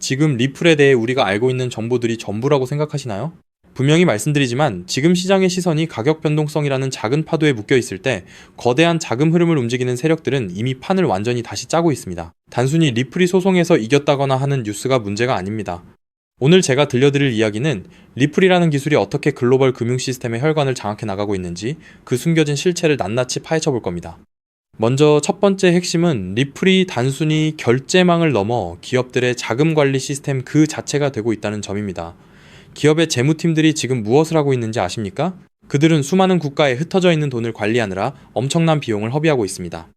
지금 리플에 대해 우리가 알고 있는 정보들이 전부라고 생각하시나요? 분명히 말씀드리지만 지금 시장의 시선이 가격 변동성이라는 작은 파도에 묶여 있을 때 거대한 자금 흐름을 움직이는 세력들은 이미 판을 완전히 다시 짜고 있습니다. 단순히 리플이 소송에서 이겼다거나 하는 뉴스가 문제가 아닙니다. 오늘 제가 들려드릴 이야기는 리플이라는 기술이 어떻게 글로벌 금융 시스템의 혈관을 장악해 나가고 있는지 그 숨겨진 실체를 낱낱이 파헤쳐 볼 겁니다. 먼저 첫 번째 핵심은 리플이 단순히 결제망을 넘어 기업들의 자금 관리 시스템 그 자체가 되고 있다는 점입니다. 기업의 재무팀들이 지금 무엇을 하고 있는지 아십니까? 그들은 수많은 국가에 흩어져 있는 돈을 관리하느라 엄청난 비용을 허비하고 있습니다.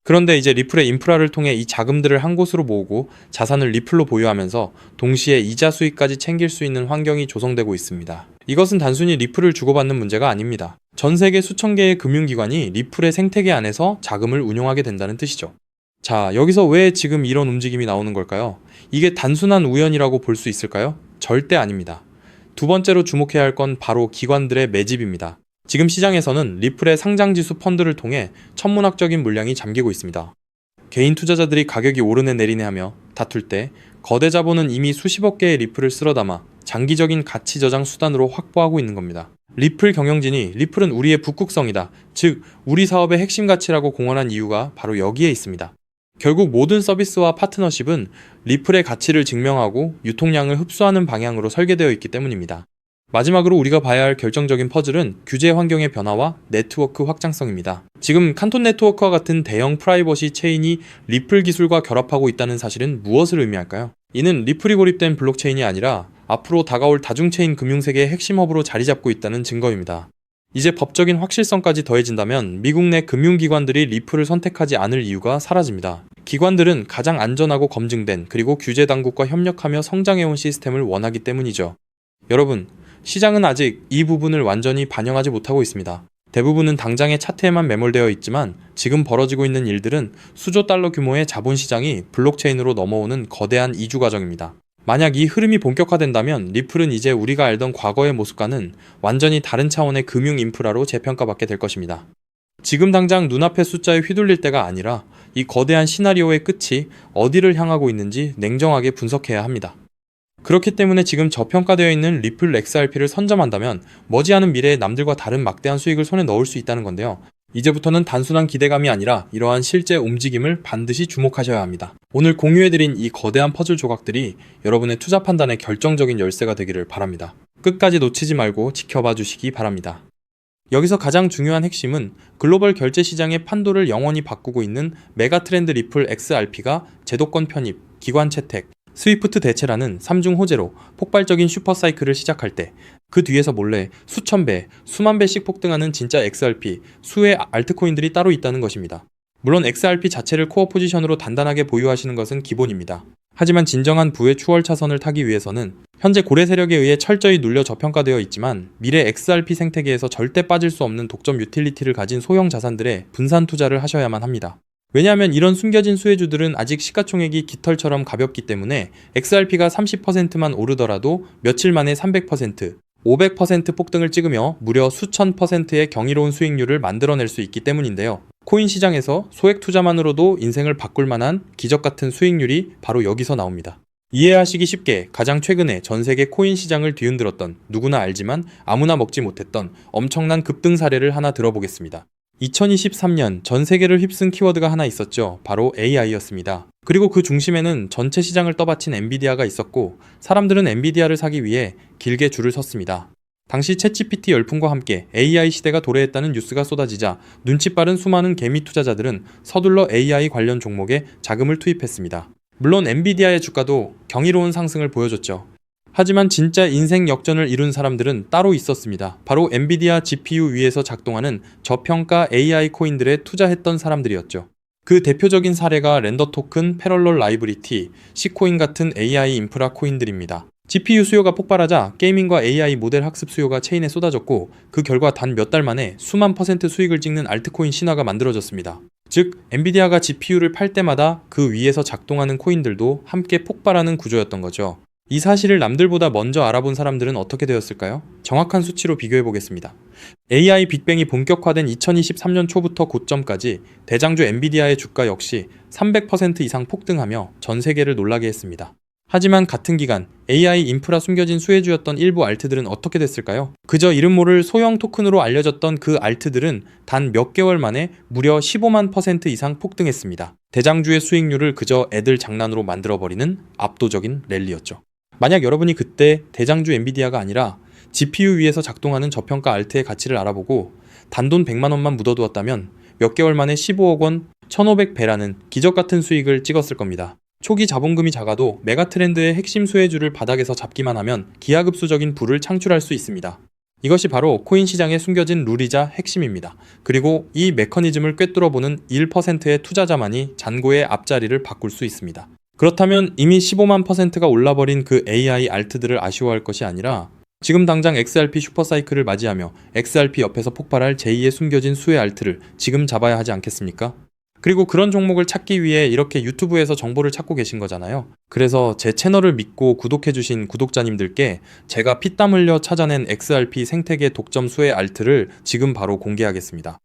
그런데 이제 리플의 인프라를 통해 이 자금들을 한 곳으로 모으고 자산을 리플로 보유하면서 동시에 이자 수익까지 챙길 수 있는 환경이 조성되고 있습니다. 이것은 단순히 리플을 주고받는 문제가 아닙니다. 전 세계 수천 개의 금융기관이 리플의 생태계 안에서 자금을 운용하게 된다는 뜻이죠. 자, 여기서 왜 지금 이런 움직임이 나오는 걸까요? 이게 단순한 우연이라고 볼 수 있을까요? 절대 아닙니다. 두 번째로 주목해야 할 건 바로 기관들의 매집입니다. 지금 시장에서는 리플의 상장지수 펀드를 통해 천문학적인 물량이 잠기고 있습니다. 개인 투자자들이 가격이 오르네 내리네 하며 다툴 때 거대 자본은 이미 수십억 개의 리플을 쓸어 담아 장기적인 가치 저장 수단으로 확보하고 있는 겁니다. 리플 경영진이 리플은 우리의 북극성이다, 즉 우리 사업의 핵심 가치라고 공언한 이유가 바로 여기에 있습니다. 결국 모든 서비스와 파트너십은 리플의 가치를 증명하고 유통량을 흡수하는 방향으로 설계되어 있기 때문입니다. 마지막으로 우리가 봐야 할 결정적인 퍼즐은 규제 환경의 변화와 네트워크 확장성입니다. 지금 칸톤 네트워크와 같은 대형 프라이버시 체인이 리플 기술과 결합하고 있다는 사실은 무엇을 의미할까요? 이는 리플이 고립된 블록체인이 아니라 앞으로 다가올 다중체인 금융세계의 핵심 허브로 자리 잡고 있다는 증거입니다. 이제 법적인 확실성까지 더해진다면 미국 내 금융기관들이 리플을 선택하지 않을 이유가 사라집니다. 기관들은 가장 안전하고 검증된 그리고 규제 당국과 협력하며 성장해온 시스템을 원하기 때문이죠. 여러분, 시장은 아직 이 부분을 완전히 반영하지 못하고 있습니다. 대부분은 당장의 차트에만 매몰되어 있지만 지금 벌어지고 있는 일들은 수조 달러 규모의 자본시장이 블록체인으로 넘어오는 거대한 이주 과정입니다. 만약 이 흐름이 본격화된다면 리플은 이제 우리가 알던 과거의 모습과는 완전히 다른 차원의 금융 인프라로 재평가받게 될 것입니다. 지금 당장 눈앞의 숫자에 휘둘릴 때가 아니라 이 거대한 시나리오의 끝이 어디를 향하고 있는지 냉정하게 분석해야 합니다. 그렇기 때문에 지금 저평가되어 있는 리플 XRP를 선점한다면 머지않은 미래에 남들과 다른 막대한 수익을 손에 넣을 수 있다는 건데요. 이제부터는 단순한 기대감이 아니라 이러한 실제 움직임을 반드시 주목하셔야 합니다. 오늘 공유해드린 이 거대한 퍼즐 조각들이 여러분의 투자 판단의 결정적인 열쇠가 되기를 바랍니다. 끝까지 놓치지 말고 지켜봐 주시기 바랍니다. 여기서 가장 중요한 핵심은 글로벌 결제 시장의 판도를 영원히 바꾸고 있는 메가트렌드 리플 XRP가 제도권 편입, 기관 채택, 스위프트 대체라는 3중 호재로 폭발적인 슈퍼사이클을 시작할 때 그 뒤에서 몰래 수천 배, 수만 배씩 폭등하는 진짜 XRP, 수의 알트코인들이 따로 있다는 것입니다. 물론 XRP 자체를 코어 포지션으로 단단하게 보유하시는 것은 기본입니다. 하지만 진정한 부의 추월 차선을 타기 위해서는 현재 고래 세력에 의해 철저히 눌려 저평가되어 있지만 미래 XRP 생태계에서 절대 빠질 수 없는 독점 유틸리티를 가진 소형 자산들에 분산 투자를 하셔야만 합니다. 왜냐하면 이런 숨겨진 수혜주들은 아직 시가총액이 깃털처럼 가볍기 때문에 XRP가 30%만 오르더라도 며칠 만에 300%, 500% 폭등을 찍으며 무려 수천 %의 경이로운 수익률을 만들어낼 수 있기 때문인데요. 코인 시장에서 소액 투자만으로도 인생을 바꿀 만한 기적 같은 수익률이 바로 여기서 나옵니다. 이해하시기 쉽게 가장 최근에 전 세계 코인 시장을 뒤흔들었던 누구나 알지만 아무나 먹지 못했던 엄청난 급등 사례를 하나 들어보겠습니다. 2023년 전 세계를 휩쓴 키워드가 하나 있었죠. 바로 AI였습니다. 그리고 그 중심에는 전체 시장을 떠받친 엔비디아가 있었고 사람들은 엔비디아를 사기 위해 길게 줄을 섰습니다. 당시 챗GPT 열풍과 함께 AI 시대가 도래했다는 뉴스가 쏟아지자 눈치 빠른 수많은 개미 투자자들은 서둘러 AI 관련 종목에 자금을 투입했습니다. 물론 엔비디아의 주가도 경이로운 상승을 보여줬죠. 하지만 진짜 인생 역전을 이룬 사람들은 따로 있었습니다. 바로 엔비디아 GPU 위에서 작동하는 저평가 AI 코인들에 투자했던 사람들이었죠. 그 대표적인 사례가 렌더 토큰, 패럴럴 라이브리티, C코인 같은 AI 인프라 코인들입니다. GPU 수요가 폭발하자 게이밍과 AI 모델 학습 수요가 체인에 쏟아졌고 그 결과 단 몇 달 만에 수만 % 수익을 찍는 알트코인 신화가 만들어졌습니다. 즉, 엔비디아가 GPU를 팔 때마다 그 위에서 작동하는 코인들도 함께 폭발하는 구조였던 거죠. 이 사실을 남들보다 먼저 알아본 사람들은 어떻게 되었을까요? 정확한 수치로 비교해보겠습니다. AI 빅뱅이 본격화된 2023년 초부터 고점까지 대장주 엔비디아의 주가 역시 300% 이상 폭등하며 전 세계를 놀라게 했습니다. 하지만 같은 기간 AI 인프라 숨겨진 수혜주였던 일부 알트들은 어떻게 됐을까요? 그저 이름 모를 소형 토큰으로 알려졌던 그 알트들은 단 몇 개월 만에 무려 15만 % 이상 폭등했습니다. 대장주의 수익률을 그저 애들 장난으로 만들어버리는 압도적인 랠리였죠. 만약 여러분이 그때 대장주 엔비디아가 아니라 GPU 위에서 작동하는 저평가 알트의 가치를 알아보고 단돈 100만 원만 묻어두었다면 몇 개월 만에 15억 원, 1500배라는 기적같은 수익을 찍었을 겁니다. 초기 자본금이 작아도 메가트렌드의 핵심 수혜주를 바닥에서 잡기만 하면 기하급수적인 부를 창출할 수 있습니다. 이것이 바로 코인 시장에 숨겨진 룰이자 핵심입니다. 그리고 이 메커니즘을 꿰뚫어보는 1%의 투자자만이 잔고의 앞자리를 바꿀 수 있습니다. 그렇다면 이미 15만 %가 올라버린 그 AI 알트들을 아쉬워할 것이 아니라 지금 당장 XRP 슈퍼사이클을 맞이하며 XRP 옆에서 폭발할 제2의 숨겨진 수혜 알트를 지금 잡아야 하지 않겠습니까? 그리고 그런 종목을 찾기 위해 이렇게 유튜브에서 정보를 찾고 계신 거잖아요. 그래서 제 채널을 믿고 구독해주신 구독자님들께 제가 피땀 흘려 찾아낸 XRP 생태계 독점 수혜 알트를 지금 바로 공개하겠습니다.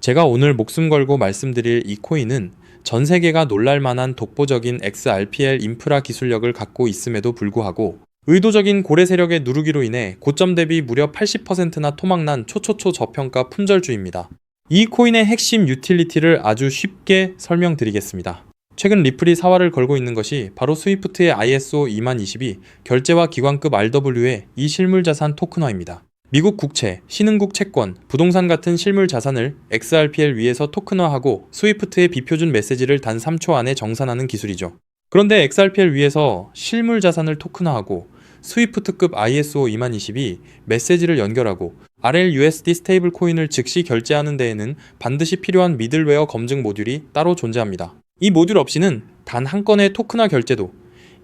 제가 오늘 목숨 걸고 말씀드릴 이 코인은 전 세계가 놀랄만한 독보적인 XRPL 인프라 기술력을 갖고 있음에도 불구하고 의도적인 고래 세력의 누르기로 인해 고점 대비 무려 80%나 토막난 초초초 저평가 품절주입니다. 이 코인의 핵심 유틸리티를 아주 쉽게 설명드리겠습니다. 최근 리플이 사활을 걸고 있는 것이 바로 스위프트의 ISO 2022 결제와 기관급 RW의 이 실물자산 토큰화입니다. 미국 국채, 신흥국 채권, 부동산 같은 실물자산을 XRPL 위에서 토큰화하고 스위프트의 비표준 메시지를 단 3초 안에 정산하는 기술이죠. 그런데 XRPL 위에서 실물자산을 토큰화하고 스위프트급 ISO 2022 메시지를 연결하고 RLUSD 스테이블 코인을 즉시 결제하는 데에는 반드시 필요한 미들웨어 검증 모듈이 따로 존재합니다. 이 모듈 없이는 단 한 건의 토큰화 결제도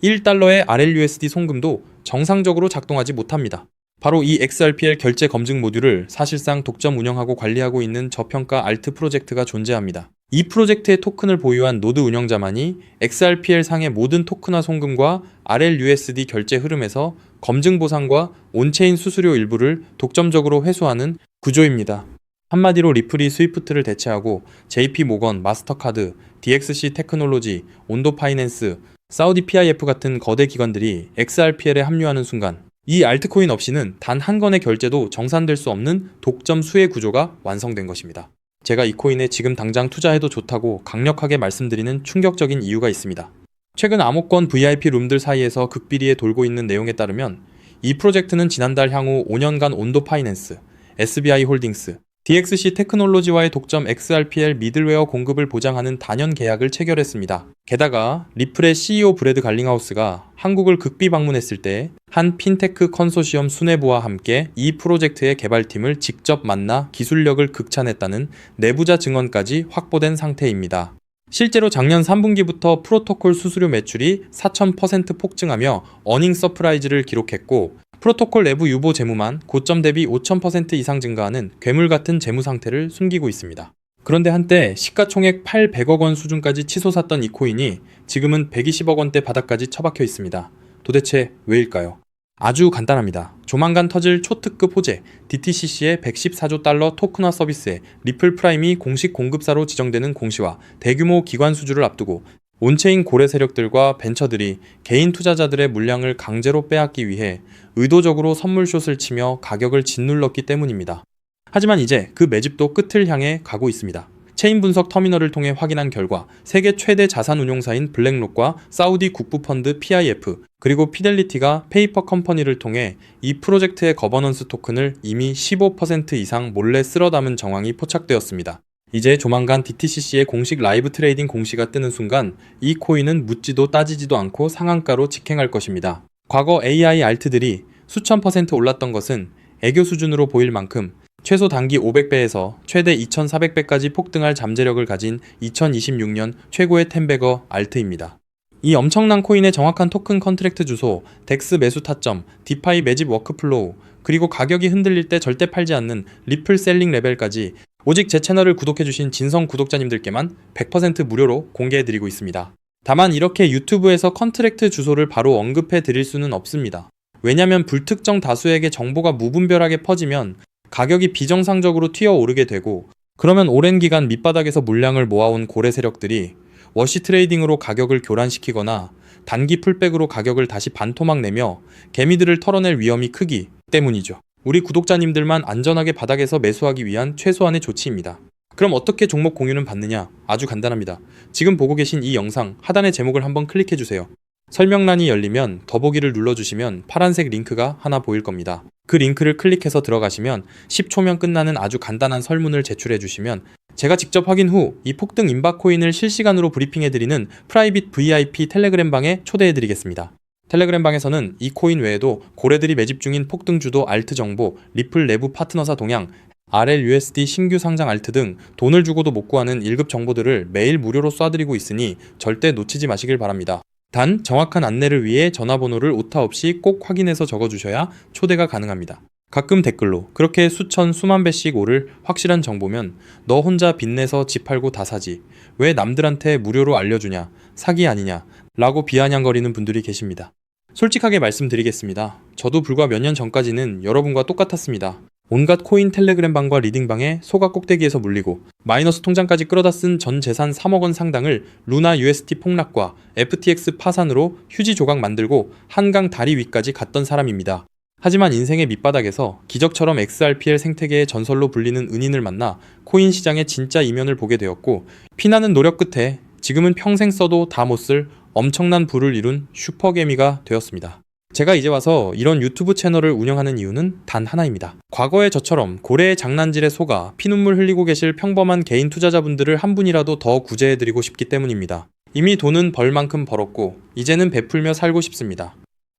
1달러의 RLUSD 송금도 정상적으로 작동하지 못합니다. 바로 이 XRPL 결제 검증 모듈을 사실상 독점 운영하고 관리하고 있는 저평가 알트 프로젝트가 존재합니다. 이 프로젝트의 토큰을 보유한 노드 운영자만이 XRPL 상의 모든 토큰화 송금과 RLUSD 결제 흐름에서 검증 보상과 온체인 수수료 일부를 독점적으로 회수하는 구조입니다. 한마디로 리플이 스위프트를 대체하고 JP 모건, 마스터카드, DXC 테크놀로지, 온도 파이낸스, 사우디 PIF 같은 거대 기관들이 XRPL에 합류하는 순간 이 알트코인 없이는 단 한 건의 결제도 정산될 수 없는 독점 수혜 구조가 완성된 것입니다. 제가 이 코인에 지금 당장 투자해도 좋다고 강력하게 말씀드리는 충격적인 이유가 있습니다. 최근 암호권 VIP 룸들 사이에서 극비리에 돌고 있는 내용에 따르면 이 프로젝트는 지난달 향후 5년간 온도 파이낸스, SBI 홀딩스, DXC 테크놀로지와의 독점 XRPL 미들웨어 공급을 보장하는 단연 계약을 체결했습니다. 게다가 리플의 CEO 브래드 갈링하우스가 한국을 극비 방문했을 때 한 핀테크 컨소시엄 수뇌부와 함께 이 프로젝트의 개발팀을 직접 만나 기술력을 극찬했다는 내부자 증언까지 확보된 상태입니다. 실제로 작년 3분기부터 프로토콜 수수료 매출이 4000% 폭증하며 어닝 서프라이즈를 기록했고 프로토콜 내부 유보 재무만 고점 대비 5000% 이상 증가하는 괴물 같은 재무 상태를 숨기고 있습니다. 그런데 한때 시가총액 800억 원 수준까지 치솟았던 이 코인이 지금은 120억 원대 바닥까지 처박혀 있습니다. 도대체 왜일까요? 아주 간단합니다. 조만간 터질 초특급 호재 DTCC의 114조 달러 토큰화 서비스에 리플 프라임이 공식 공급사로 지정되는 공시와 대규모 기관 수주를 앞두고 온체인 고래 세력들과 벤처들이 개인 투자자들의 물량을 강제로 빼앗기 위해 의도적으로 선물숏을 치며 가격을 짓눌렀기 때문입니다. 하지만 이제 그 매집도 끝을 향해 가고 있습니다. 체인 분석 터미널을 통해 확인한 결과 세계 최대 자산 운용사인 블랙록과 사우디 국부펀드 PIF 그리고 피델리티가 페이퍼 컴퍼니를 통해 이 프로젝트의 거버넌스 토큰을 이미 15% 이상 몰래 쓸어 담은 정황이 포착되었습니다. 이제 조만간 DTCC의 공식 라이브 트레이딩 공시가 뜨는 순간 이 코인은 묻지도 따지지도 않고 상한가로 직행할 것입니다. 과거 AI 알트들이 수천 % 올랐던 것은 애교 수준으로 보일 만큼 최소 단기 500배에서 최대 2400배까지 폭등할 잠재력을 가진 2026년 최고의 텐베거 알트입니다. 이 엄청난 코인의 정확한 토큰 컨트랙트 주소, 덱스 매수 타점, 디파이 매집 워크플로우, 그리고 가격이 흔들릴 때 절대 팔지 않는 리플 셀링 레벨까지 오직 제 채널을 구독해주신 진성 구독자님들께만 100% 무료로 공개해드리고 있습니다. 다만 이렇게 유튜브에서 컨트랙트 주소를 바로 언급해드릴 수는 없습니다. 왜냐면 불특정 다수에게 정보가 무분별하게 퍼지면 가격이 비정상적으로 튀어오르게 되고 그러면 오랜 기간 밑바닥에서 물량을 모아온 고래 세력들이 워시 트레이딩으로 가격을 교란시키거나 단기 풀백으로 가격을 다시 반토막 내며 개미들을 털어낼 위험이 크기 때문이죠. 우리 구독자님들만 안전하게 바닥에서 매수하기 위한 최소한의 조치입니다. 그럼 어떻게 종목 공유는 받느냐? 아주 간단합니다. 지금 보고 계신 이 영상 하단의 제목을 한번 클릭해주세요. 설명란이 열리면 더보기를 눌러주시면 파란색 링크가 하나 보일 겁니다. 그 링크를 클릭해서 들어가시면 10초면 끝나는 아주 간단한 설문을 제출해주시면 제가 직접 확인 후 이 폭등 임박 코인을 실시간으로 브리핑해드리는 프라이빗 VIP 텔레그램 방에 초대해드리겠습니다. 텔레그램 방에서는 이 코인 외에도 고래들이 매집 중인 폭등 주도 알트 정보, 리플 내부 파트너사 동향, RLUSD 신규 상장 알트 등 돈을 주고도 못 구하는 1급 정보들을 매일 무료로 쏴드리고 있으니 절대 놓치지 마시길 바랍니다. 단 정확한 안내를 위해 전화번호를 오타 없이 꼭 확인해서 적어주셔야 초대가 가능합니다. 가끔 댓글로 그렇게 수천 수만 배씩 오를 확실한 정보면 너 혼자 빚내서 집 팔고 다 사지 왜 남들한테 무료로 알려주냐 사기 아니냐 라고 비아냥거리는 분들이 계십니다. 솔직하게 말씀드리겠습니다. 저도 불과 몇 년 전까지는 여러분과 똑같았습니다. 온갖 코인 텔레그램 방과 리딩방에 소가 꼭대기에서 물리고 마이너스 통장까지 끌어다 쓴 전 재산 3억 원 상당을 루나 UST 폭락과 FTX 파산으로 휴지 조각 만들고 한강 다리 위까지 갔던 사람입니다. 하지만 인생의 밑바닥에서 기적처럼 XRPL 생태계의 전설로 불리는 은인을 만나 코인 시장의 진짜 이면을 보게 되었고 피나는 노력 끝에 지금은 평생 써도 다 못 쓸 엄청난 부를 이룬 슈퍼개미가 되었습니다. 제가 이제 와서 이런 유튜브 채널을 운영하는 이유는 단 하나입니다. 과거에 저처럼 고래의 장난질에 속아 피눈물 흘리고 계실 평범한 개인 투자자분들을 한 분이라도 더 구제해드리고 싶기 때문입니다. 이미 돈은 벌 만큼 벌었고 이제는 베풀며 살고 싶습니다.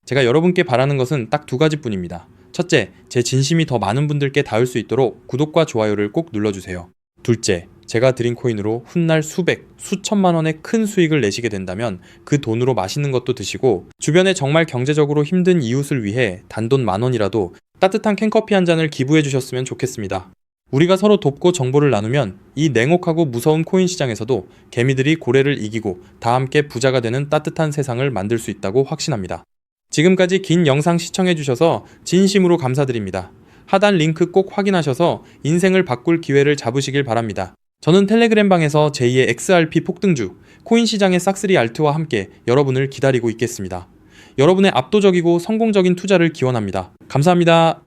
제가 여러분께 바라는 것은 딱 두 가지뿐입니다. 첫째, 제 진심이 더 많은 분들께 닿을 수 있도록 구독과 좋아요를 꼭 눌러주세요. 둘째, 제가 드린 코인으로 훗날 수백, 수천만 원의 큰 수익을 내시게 된다면 그 돈으로 맛있는 것도 드시고 주변에 정말 경제적으로 힘든 이웃을 위해 단돈 10,000원이라도 따뜻한 캔커피 한 잔을 기부해 주셨으면 좋겠습니다. 우리가 서로 돕고 정보를 나누면 이 냉혹하고 무서운 코인 시장에서도 개미들이 고래를 이기고 다 함께 부자가 되는 따뜻한 세상을 만들 수 있다고 확신합니다. 지금까지 긴 영상 시청해주셔서 진심으로 감사드립니다. 하단 링크 꼭 확인하셔서 인생을 바꿀 기회를 잡으시길 바랍니다. 저는 텔레그램 방에서 제2의 XRP 폭등주, 코인 시장의 싹쓸이 알트와 함께 여러분을 기다리고 있겠습니다. 여러분의 압도적이고 성공적인 투자를 기원합니다. 감사합니다.